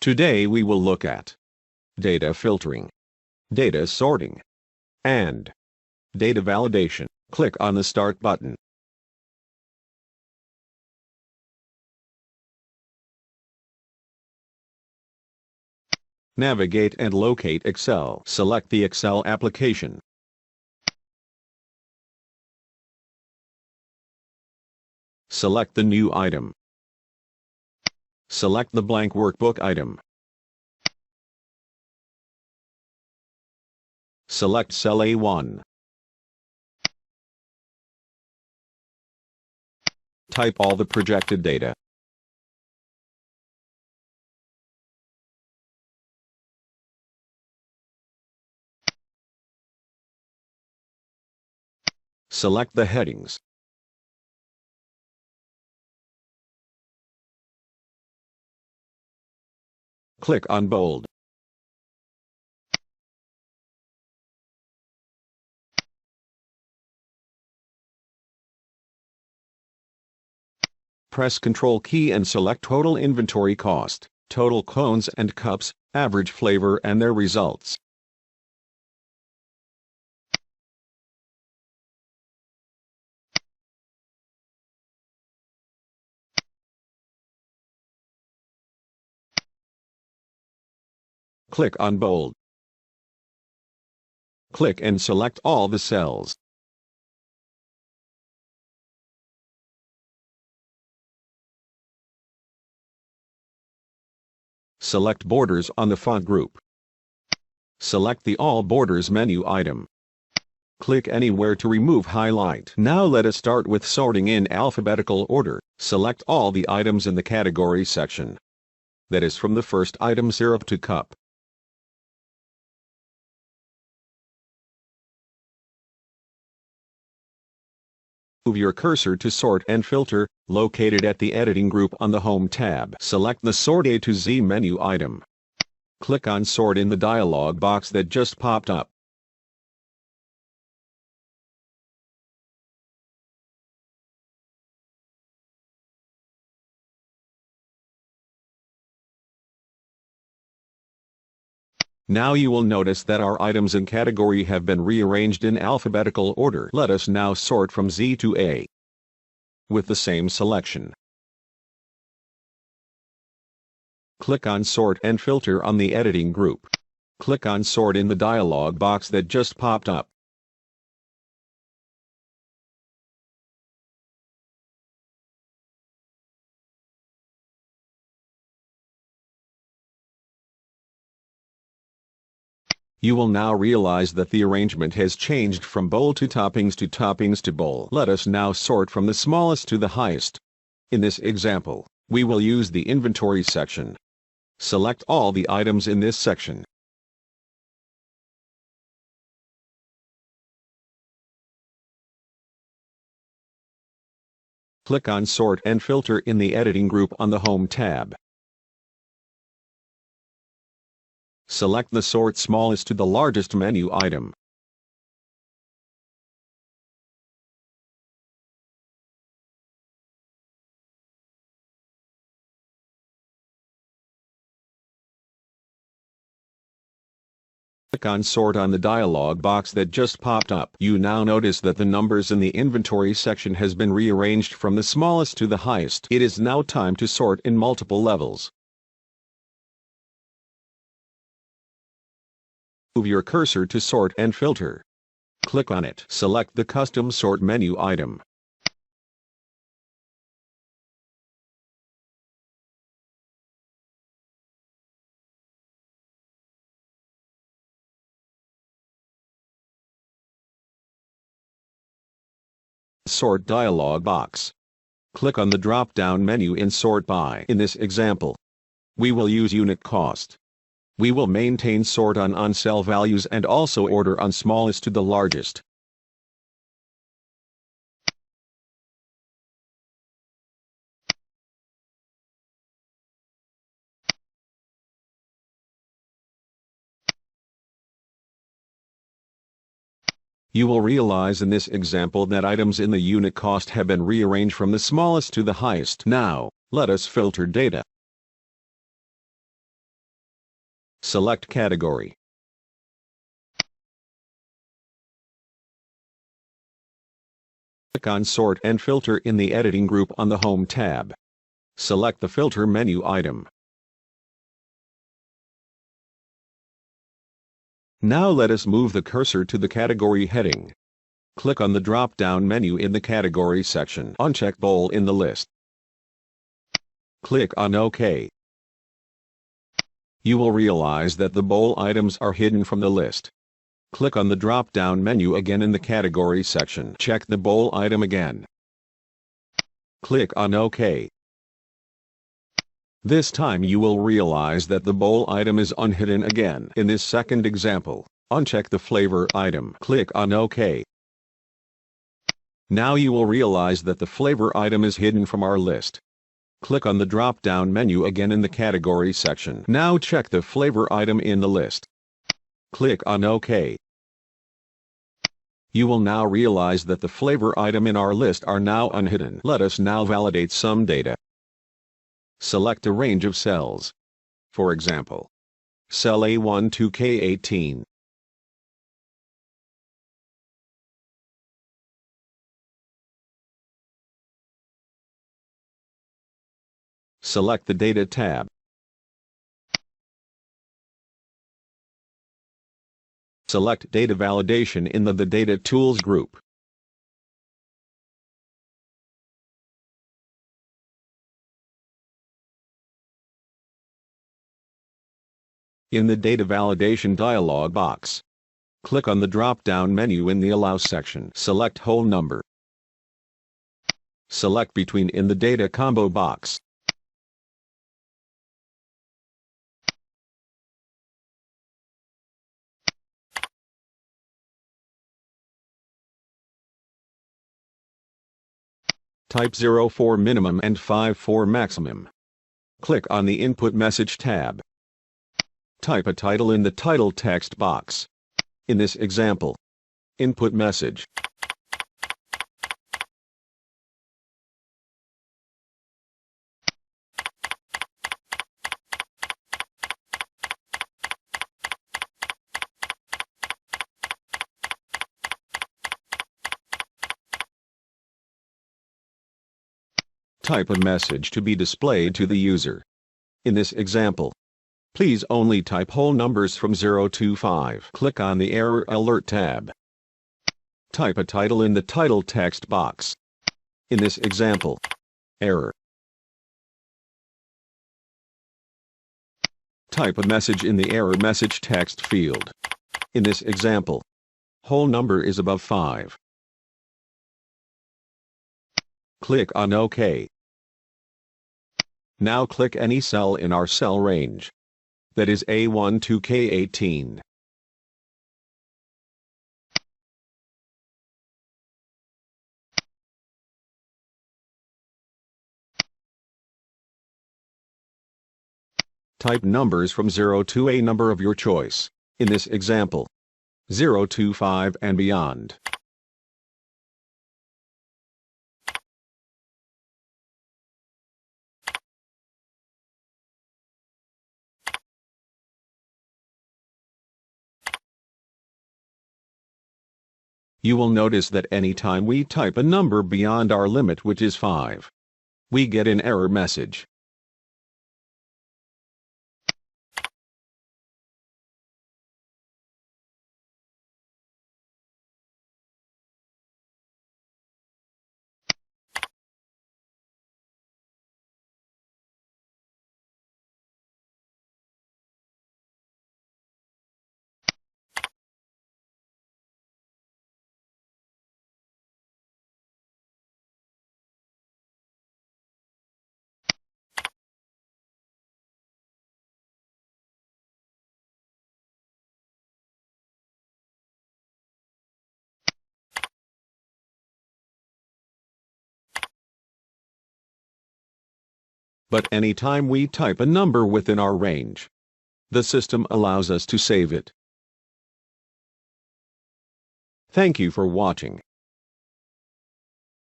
Today we will look at data filtering, data sorting, and data validation. Click on the Start button. Navigate and locate Excel. Select the Excel application. Select the new item. Select the blank workbook item. Select cell A1. Type all the projected data. Select the headings. Click on Bold. Press Ctrl key and select Total Inventory Cost, Total Clones and Cups, Average Flavor and their results. Click on Bold. Click and select all the cells. Select Borders on the font group. Select the All Borders menu item. Click anywhere to remove highlight. Now let us start with sorting in alphabetical order. Select all the items in the category section. That is from the first item syrup to cup. Move your cursor to Sort and Filter, located at the Editing group on the Home tab. Select the Sort A to Z menu item. Click on Sort in the dialog box that just popped up. Now you will notice that our items in category have been rearranged in alphabetical order. Let us now sort from Z to A with the same selection. Click on Sort and Filter on the Editing group. Click on Sort in the dialog box that just popped up. You will now realize that the arrangement has changed from bowl to toppings to bowl. Let us now sort from the smallest to the highest. In this example, we will use the Inventory section. Select all the items in this section. Click on Sort and Filter in the Editing group on the Home tab. Select the Sort Smallest to the Largest menu item. Click on Sort on the dialog box that just popped up. You now notice that the numbers in the Inventory section has been rearranged from the smallest to the highest. It is now time to sort in multiple levels. Move your cursor to Sort and Filter. Click on it. Select the Custom Sort menu item. Sort dialog box. Click on the drop-down menu in Sort By. In this example, we will use unit cost. We will maintain sort on cell values and also order on smallest to the largest. You will realize in this example that items in the unit cost have been rearranged from the smallest to the highest. Now, let us filter data. Select Category. Click on Sort and Filter in the Editing group on the Home tab. Select the Filter menu item. Now let us move the cursor to the category heading. Click on the drop-down menu in the Category section. Uncheck Bowl in the list. Click on OK. You will realize that the bowl items are hidden from the list. Click on the drop-down menu again in the Category section. Check the bowl item again. Click on OK. This time you will realize that the bowl item is unhidden again. In this second example, uncheck the flavor item. Click on OK. Now you will realize that the flavor item is hidden from our list. Click on the drop-down menu again in the Category section. Now check the flavor item in the list. Click on OK. You will now realize that the flavor item in our list are now unhidden. Let us now validate some data. Select a range of cells. For example, cell A1 to K18. Select the Data tab. Select Data Validation in the Data Tools group. In the Data Validation dialog box, click on the drop-down menu in the Allow section. Select Whole Number. Select Between in the Data Combo box. Type 0 for minimum and 5 for maximum. Click on the Input Message tab. Type a title in the Title text box. In this example, Input Message. Type a message to be displayed to the user. In this example, please only type whole numbers from 0 to 5. Click on the Error Alert tab. Type a title in the Title text box. In this example, Error. Type a message in the Error Message text field. In this example, whole number is above 5. Click on OK. Now click any cell in our cell range. That is A1 to K18. Type numbers from 0 to a number of your choice. In this example, 0 to 5 and beyond. You will notice that any time we type a number beyond our limit, which is 5, we get an error message. But anytime we type a number within our range, the system allows us to save it. Thank you for watching.